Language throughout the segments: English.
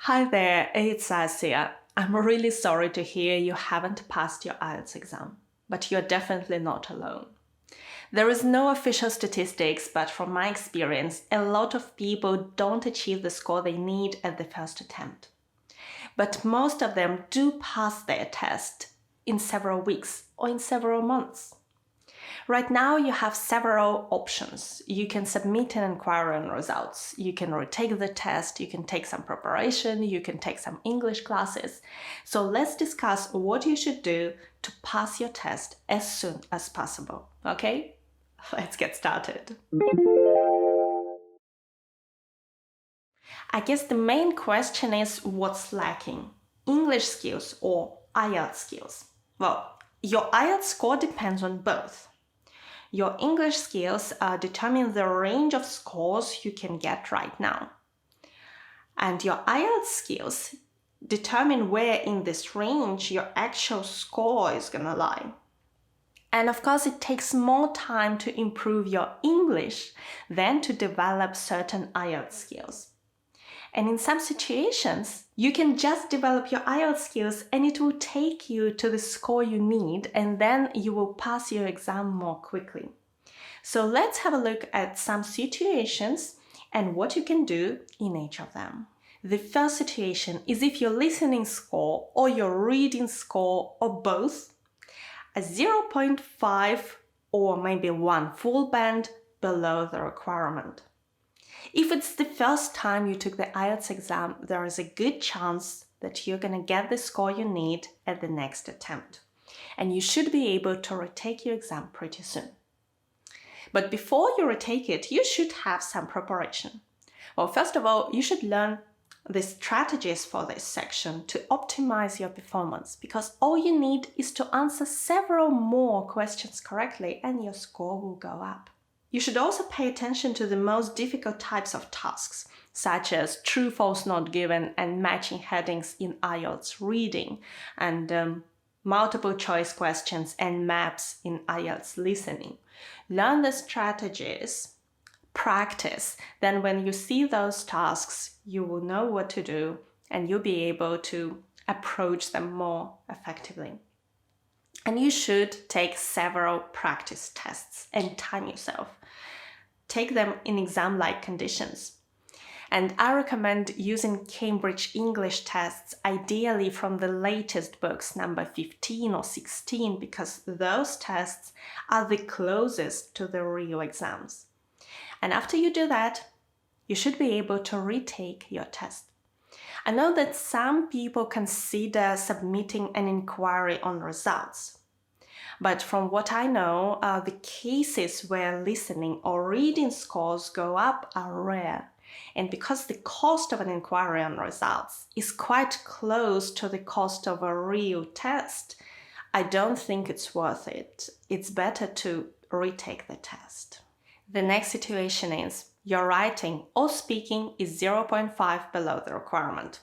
Hi there, it's Asia. I'm really sorry to hear you haven't passed your IELTS exam, but you're definitely not alone. There is no official statistics, but from my experience, a lot of people don't achieve the score they need at the first attempt. But most of them do pass their test in several weeks or in several months. Right now, you have several options. You can submit an inquiry on results. You can retake the test. You can take some preparation. You can take some English classes. So let's discuss what you should do to pass your test as soon as possible. Okay? Let's get started. I guess the main question is what's lacking? English skills or IELTS skills? Well, your IELTS score depends on both. Your English skills determine the range of scores you can get right now. And your IELTS skills determine where in this range your actual score is gonna lie. And of course, it takes more time to improve your English than to develop certain IELTS skills. And in some situations, you can just develop your IELTS skills and it will take you to the score you need, and then you will pass your exam more quickly. So let's have a look at some situations and what you can do in each of them. The first situation is if your listening score or your reading score or both are 0.5 or maybe 1 full band below the requirement. If it's the first time you took the IELTS exam, there is a good chance that you're going to get the score you need at the next attempt. And you should be able to retake your exam pretty soon. But before you retake it, you should have some preparation. Well, first of all, you should learn the strategies for this section to optimize your performance, because all you need is to answer several more questions correctly and your score will go up. You should also pay attention to the most difficult types of tasks, such as true, false, not given, and matching headings in IELTS reading, and multiple choice questions and maps in IELTS listening. Learn the strategies, practice, then when you see those tasks, you will know what to do and you'll be able to approach them more effectively. And you should take several practice tests and time yourself. Take them in exam-like conditions. And I recommend using Cambridge English tests, ideally from the latest books, number 15 or 16, because those tests are the closest to the real exams. And after you do that, you should be able to retake your test. I know that some people consider submitting an inquiry on results. But from what I know, the cases where listening or reading scores go up are rare. And because the cost of an inquiry on results is quite close to the cost of a real test, I don't think it's worth it. It's better to retake the test. The next situation is your writing or speaking is 0.5 below the requirement.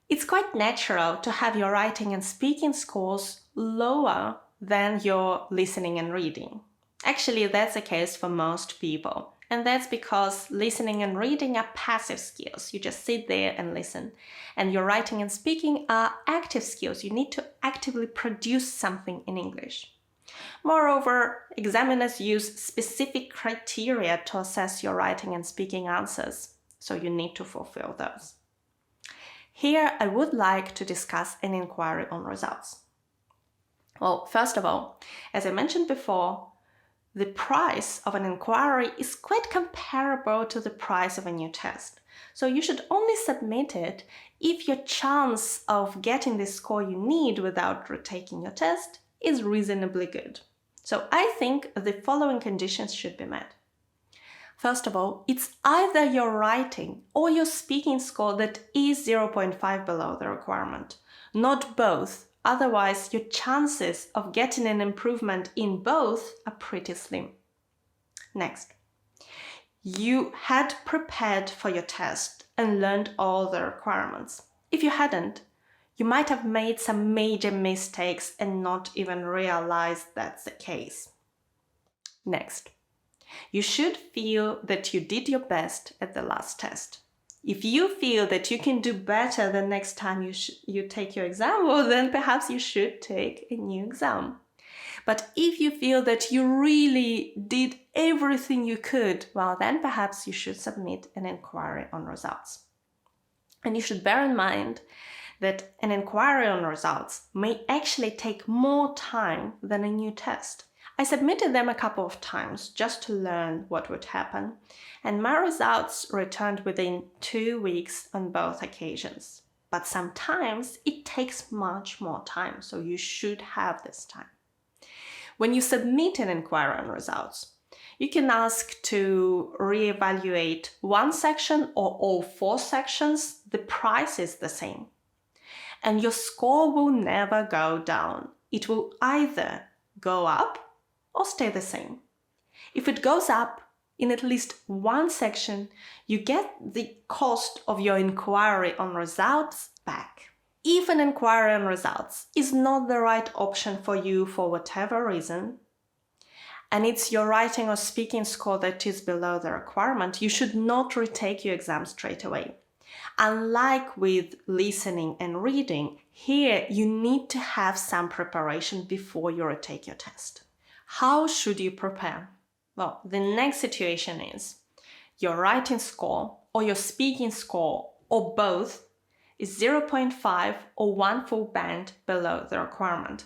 It's quite natural to have your writing and speaking scores lower than your listening and reading. Actually, that's the case for most people. And that's because listening and reading are passive skills. You just sit there and listen. And your writing and speaking are active skills. You need to actively produce something in English. Moreover, examiners use specific criteria to assess your writing and speaking answers, so you need to fulfill those. Here, I would like to discuss an inquiry on results. Well, first of all, as I mentioned before, the price of an inquiry is quite comparable to the price of a new test. So you should only submit it if your chance of getting the score you need without retaking your test is reasonably good. So I think the following conditions should be met. First of all, it's either your writing or your speaking score that is 0.5 below the requirement, not both. Otherwise, your chances of getting an improvement in both are pretty slim. Next, you had prepared for your test and learned all the requirements. If you hadn't, you might have made some major mistakes and not even realized that's the case. Next, you should feel that you did your best at the last test. If you feel that you can do better the next time you take your exam, well, then perhaps you should take a new exam. But if you feel that you really did everything you could, well, then perhaps you should submit an inquiry on results. And you should bear in mind that an inquiry on results may actually take more time than a new test. I submitted them a couple of times just to learn what would happen, and my results returned within 2 weeks on both occasions. But sometimes it takes much more time, so you should have this time. When you submit an inquiry on results, you can ask to reevaluate one section or all 4 sections. The price is the same. And your score will never go down. It will either go up or stay the same. If it goes up in at least one section, you get the cost of your inquiry on results back. If an inquiry on results is not the right option for you for whatever reason, and it's your writing or speaking score that is below the requirement, you should not retake your exam straight away. Unlike with listening and reading, here you need to have some preparation before you retake your test. How should you prepare? Well, the next situation is your writing score or your speaking score or both is 0.5 or 1 full band below the requirement,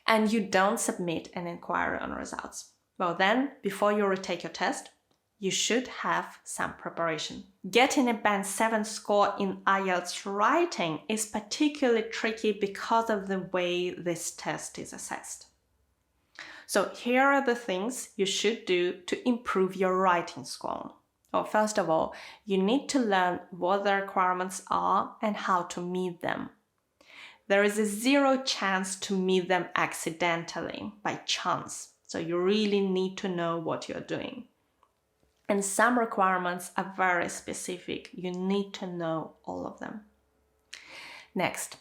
and you don't submit an inquiry on results. Well, then, before you retake your test, you should have some preparation. Getting a band 7 score in IELTS writing is particularly tricky because of the way this test is assessed. So here are the things you should do to improve your writing score. Well, first of all, you need to learn what the requirements are and how to meet them. There is a 0 chance to meet them accidentally, by chance. So you really need to know what you're doing. And some requirements are very specific. You need to know all of them. Next,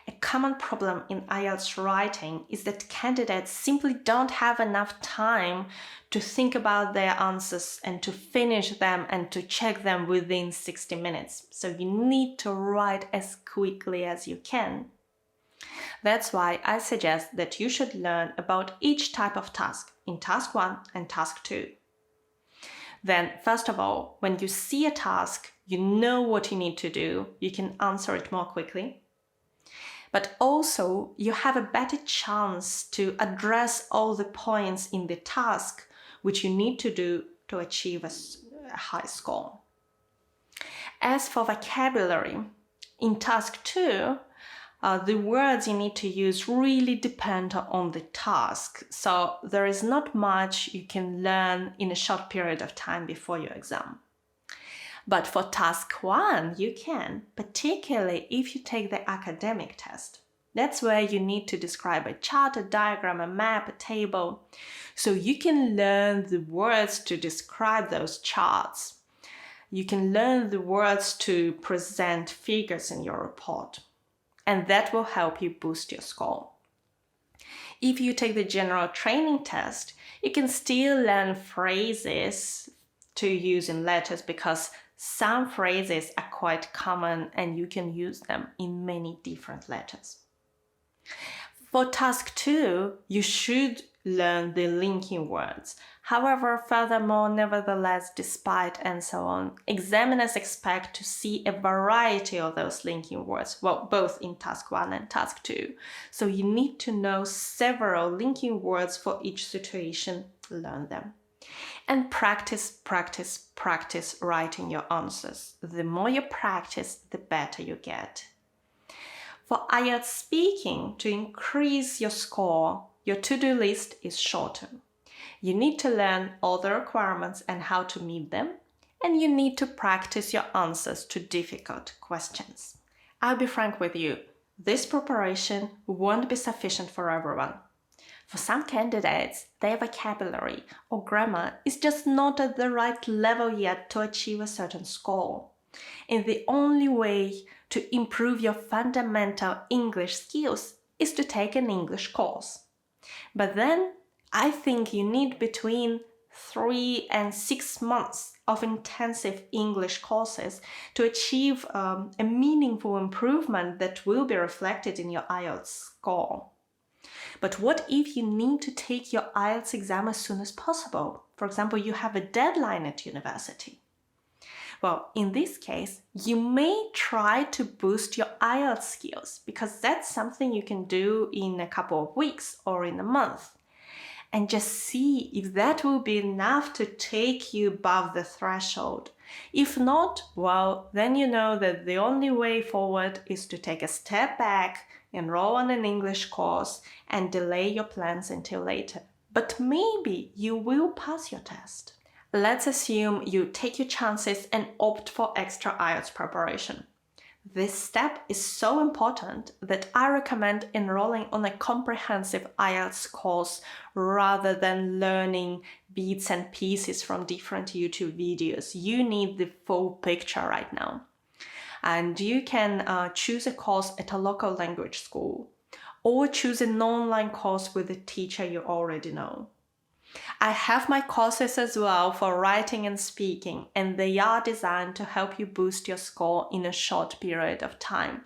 a common problem in IELTS writing is that candidates simply don't have enough time to think about their answers and to finish them and to check them within 60 minutes. So you need to write as quickly as you can. That's why I suggest that you should learn about each type of task in task 1 and task 2. Then, first of all, when you see a task, you know what you need to do, you can answer it more quickly. But also, you have a better chance to address all the points in the task which you need to do to achieve a high score. As for vocabulary, in task 2, the words you need to use really depend on the task. So there is not much you can learn in a short period of time before your exam. But for task 1, you can, particularly if you take the academic test. That's where you need to describe a chart, a diagram, a map, a table. So you can learn the words to describe those charts. You can learn the words to present figures in your report. And that will help you boost your score. If you take the general training test, you can still learn phrases to use in letters because some phrases are quite common and you can use them in many different letters. For task 2, you should learn the linking words. However, furthermore, nevertheless, despite and so on, examiners expect to see a variety of those linking words, well, both in task 1 and task 2. So you need to know several linking words for each situation, learn them. And practice writing your answers. The more you practice, the better you get. For IELTS speaking, to increase your score, your to-do list is shorter. You need to learn all the requirements and how to meet them, and you need to practice your answers to difficult questions. I'll be frank with you, this preparation won't be sufficient for everyone. For some candidates, their vocabulary or grammar is just not at the right level yet to achieve a certain score. And the only way to improve your fundamental English skills is to take an English course. But then, I think you need between 3 and 6 months of intensive English courses to achieve a meaningful improvement that will be reflected in your IELTS score. But what if you need to take your IELTS exam as soon as possible? For example, you have a deadline at university. Well, in this case, you may try to boost your IELTS skills because that's something you can do in a couple of weeks or in a month. And just see if that will be enough to take you above the threshold. If not, well, then you know that the only way forward is to take a step back, enroll on an English course, and delay your plans until later. But maybe you will pass your test. Let's assume you take your chances and opt for extra IELTS preparation. This step is so important that I recommend enrolling on a comprehensive IELTS course rather than learning bits and pieces from different YouTube videos. You need the full picture right now. And you can choose a course at a local language school or choose an online course with a teacher you already know. I have my courses as well for writing and speaking, and they are designed to help you boost your score in a short period of time.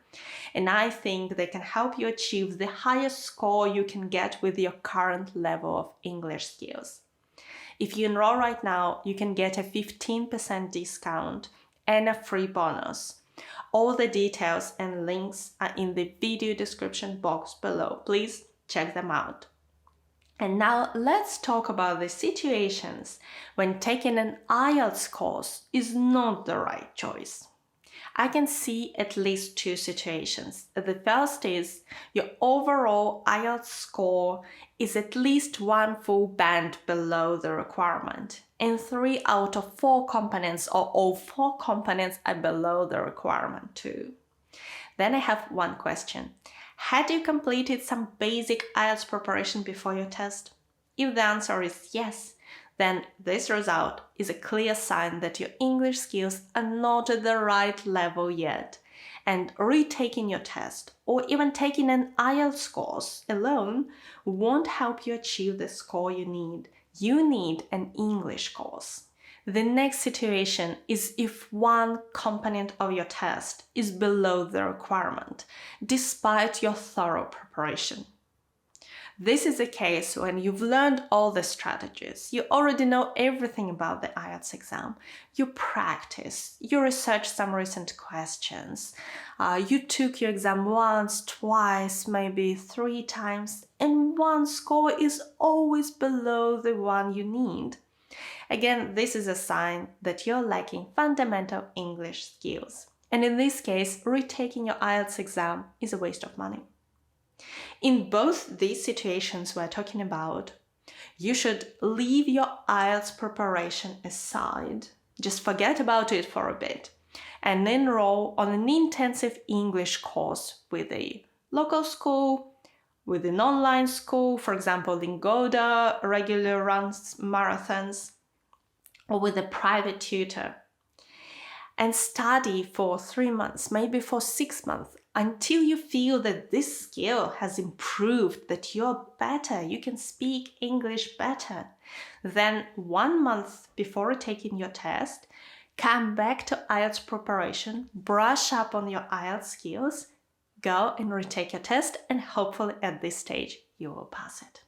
And I think they can help you achieve the highest score you can get with your current level of English skills. If you enroll right now, you can get a 15% discount and a free bonus. All the details and links are in the video description box below. Please check them out. And now let's talk about the situations when taking an IELTS course is not the right choice. I can see at least 2 situations. The first is your overall IELTS score is at least 1 full band below the requirement, and 3 out of 4 components or all 4 components are below the requirement too. Then I have one question. Had you completed some basic IELTS preparation before your test? If the answer is yes, then this result is a clear sign that your English skills are not at the right level yet, and retaking your test or even taking an IELTS course alone won't help you achieve the score you need. You need an English course. The next situation is if one component of your test is below the requirement, despite your thorough preparation. This is a case when you've learned all the strategies, you already know everything about the IELTS exam, you practice, you research some recent questions, you took your exam once, twice, maybe 3 times, and one score is always below the one you need. Again, this is a sign that you're lacking fundamental English skills. And in this case, retaking your IELTS exam is a waste of money. In both these situations we're talking about, you should leave your IELTS preparation aside. Just forget about it for a bit and enroll on an intensive English course with a local school, with an online school, for example, Lingoda regularly runs marathons, or with a private tutor, and study for 3 months, maybe for 6 months, until you feel that this skill has improved, that you're better, you can speak English better. Then 1 month before taking your test, come back to IELTS preparation, brush up on your IELTS skills, go and retake your test, and hopefully at this stage you will pass it.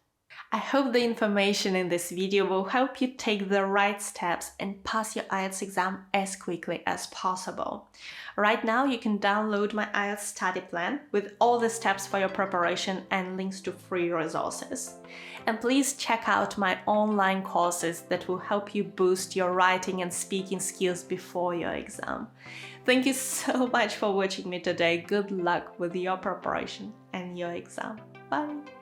I hope the information in this video will help you take the right steps and pass your IELTS exam as quickly as possible. Right now you can download my IELTS study plan with all the steps for your preparation and links to free resources. And please check out my online courses that will help you boost your writing and speaking skills before your exam. Thank you so much for watching me today. Good luck with your preparation and your exam. Bye!